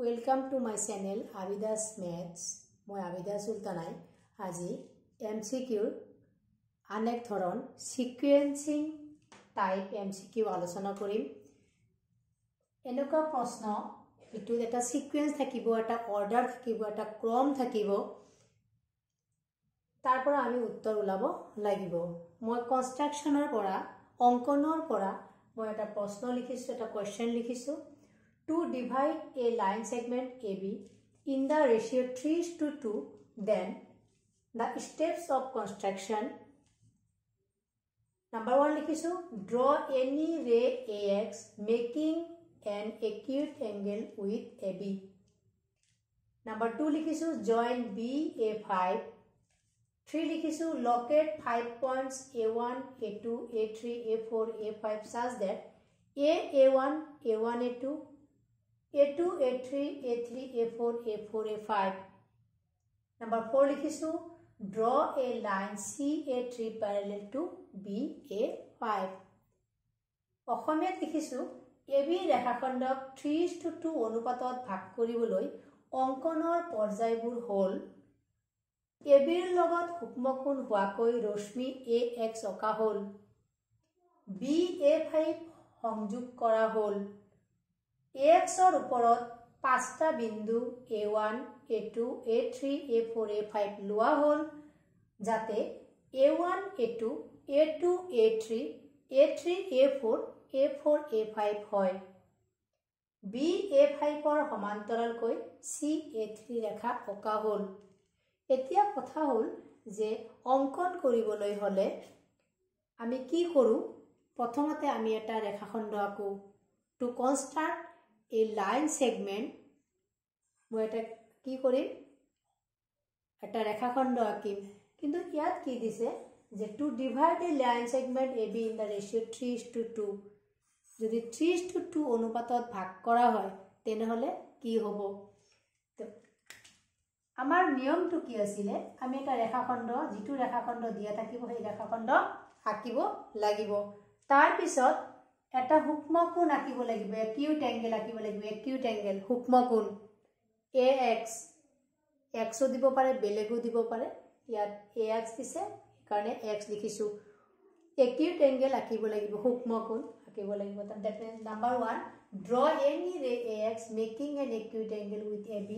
Welcome to my channel Abidas Maths. মই আবিদা সুলতানাই আজি MCQ আনেক ধরন সিকুয়েন্সিং টাইপ MCQ আলোচনা কৰিম। এনেকুৱা প্ৰশ্ন এটো এটা সিকুয়েন্স থাকিব, এটা অৰ্ডাৰ থাকিব, এটা ক্ৰম থাকিব, তাৰ পৰা আমি উত্তৰ উলাব লাগিব। মই কনস্ট্ৰাকশনৰ পৰা অঙ্কনৰ পৰা মই এটা প্ৰশ্ন লিখিছো, এটা কোৱেশ্চন লিখিছো। To divide a line segment AB in the ratio 3:2, then the steps of construction. Number 1 likhisu, draw any ray AX making an acute angle with AB. Number 2 likhisu, join B A5. 3 likhisu, locate 5 points A1, A2, A3, A4, A5 such that A1, A1, A2, A2, A3, A3, A4, A4, A5. Number 4 likhisu, draw a line CA3 parallel to BA5. অসমীয়াত লিখিছো AB ৰেখাখণ্ডক 3:2 অনুপাতত ভাগ কৰিবলৈ অঙ্কনৰ পৰ্যায়বোৰ হ'ল AB ৰ লগত সূক্ষ্মকোণ হোৱাকৈ ৰশ্মি AX অকা হ'ল, BA5 সংযোগ কৰা হ'ল, AX ৰ ওপৰত 5টা বিন্দু A1, A2, A3, A4, A5 লোৱা হ'ল যাতে A1, A2, A2, A3, A3, A4, A4, A5 হয়। BA5 ৰ সমান্তৰালকৈ CA3 ৰেখা অকা হ'ল। এতিয়া কথা হ'ল যে অঙ্কন কৰিবলৈ হলে আমি কি কৰো, প্ৰথমতে আমি এটা ৰেখাখণ্ড আকো। To construct a line segment, মই এটা কি কৰিম, এটা ৰেখাখণ্ড আঁকিম। কিন্তু ইয়াত কি দিছে যে to divide a line segment AB in the ratio 3:2, যদি 3:2 অনুপাতত ভাগ কৰা হয় তেনেহলে কি হ'ব। তো আমাৰ নিয়মটো কি আছিলে, আমি এটা ৰেখাখণ্ড, যিটো ৰেখাখণ্ড দিয়া থাকিব সেই ৰেখাখণ্ড আঁকিব লাগিব। তাৰ পিছত এটা সূক্ষ্মকোণ আঁকিব লাগিব, একিউট এংগেল আঁকিব লাগিব, একিউট এংগেল সূক্ষ্মকোণ AX, X দিব পাৰে, বেলেগো দিব পাৰে। ইয়াত AX দিছে কাৰণে X লিখিছো। একিউট এংগেল আঁকিব লাগিব, সূক্ষ্মকোণ আঁকিব লাগিব। That means number 1, draw any ray AX making an acute angle with AB.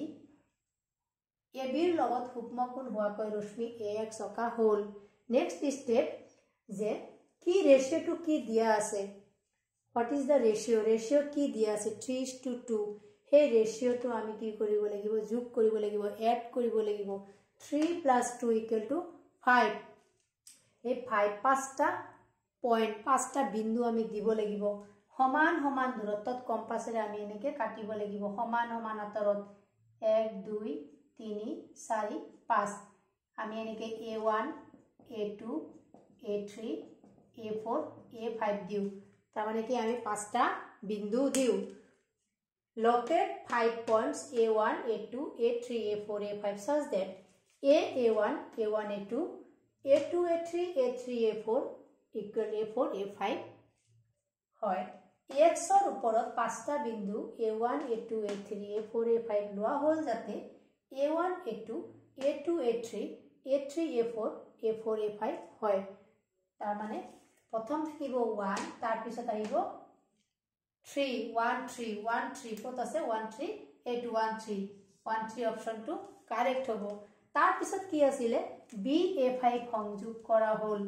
AB ৰ লগত সূক্ষ্মকোণ হোৱাকৈ ৰশ্মি AX অকা হ'ল। নেক্সট স্টেপ যে কি ৰেশিওটো কি দিয়া আছে, what is the ratio, ratio কি দিয়া আছে 3:2, সেই ৰেশিওটো আমি কি কৰিব লাগিব, যোগ কৰিব লাগিব, এড কৰিব লাগিব। 3 + 2 = 5। এই 5টা পয়েন্ট, 5টা বিন্দু আমি দিব লাগিব। সমান সমান দূৰত্বত কম্পাসেৰে আমি এনেকে কাটিব লাগিব, সমান সমান আঁতৰত 1 2 3 4 5। আমি এনেকে A1, A2, A3, A4, A5 দিও। তাৰ মানে কি আমি 5টা বিন্দু দিও। Locate 5 points A1, A2, A3, A4, A5 such that A1, A1, A2, A2, A3, A3, A4 equal A4, A5 হয়। AX ৰ ওপৰত 5টা বিন্দু A1, A2, A3, A4, A5 লোৱা হ'ল যাতে A1, A2, A2, A3, A3, A4, A4, A5 হয়। তাৰ মানে প্ৰথম থাকিব 1, তাৰ পিছত আহিব 3, 1 3 1 3, কত আছে 1 3, 8 1 3, 1 3 অপশনটো কারেক্ট হ'ব। তাৰ পিছত কি আছিলে, BA5 সংযোগ কৰা হ'ল,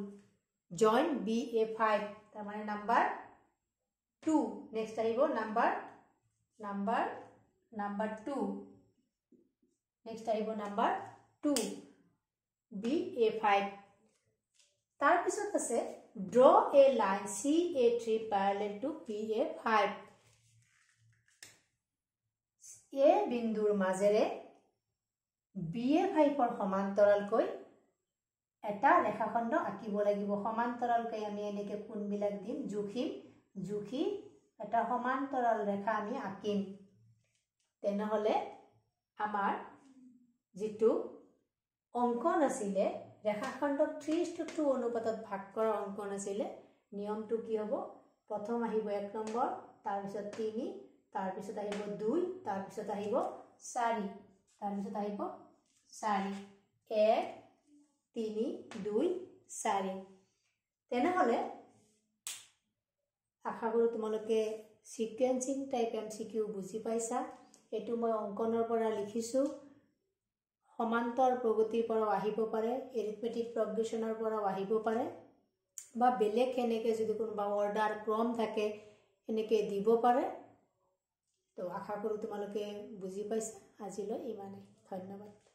জয়েন BA5। তাৰ মানে নাম্বাৰ 2। নেক্সট আহিব নাম্বাৰ 2। নেক্সট আহিব নাম্বাৰ 2, BA5। তাৰ পিছত আছে draw a line CA3 parallel to BA5. A বিন্দুৰ মাজেৰে BA5 ৰ সমান্তৰালকৈ এটা ৰেখাখণ্ড আঁকিব লাগিব। সমান্তৰালকৈ আমি এনেকে কোণবিলাক দিম, জুখি এটা সমান্তৰাল ৰেখা আমি আঁকিম। তেনেহলে আমাৰ যেটো অঙ্কন আছিলে, ৰেখাখণ্ডক 3:2 অনুপাতত ভাগ কৰা অঙ্কন আছিলে, নিয়মটো কি হ'ব, প্ৰথম আহিব 1 নম্বৰ, তাৰ পিছত 3, তাৰপিছত আহিব 2 তাৰপিছত আহিব 4 তাৰপিছত আহিব 4 1 3 2 4 তেনেহলে আশা কৰো তোমালোকে সিকুৱেন্সিং টাইপ এমসিকিউ বুজি পাইছা এটো মই অঙ্কনৰ পৰা লিখিছো সমান্তৰ প্ৰগতিৰ পৰা আহিব পাৰে এৰিথমেটিক প্ৰগ্ৰেছনৰ পৰা আহিব পাৰে বা বেলেগ এনেকে যদি কোনোবা অৰ্ডাৰ ক্ৰম থাকে এনেকে দিব পাৰে তো আশা কৰো তোমালোকে বুজি পাইছা আজিলৈ ইমানেই ধন্যবাদ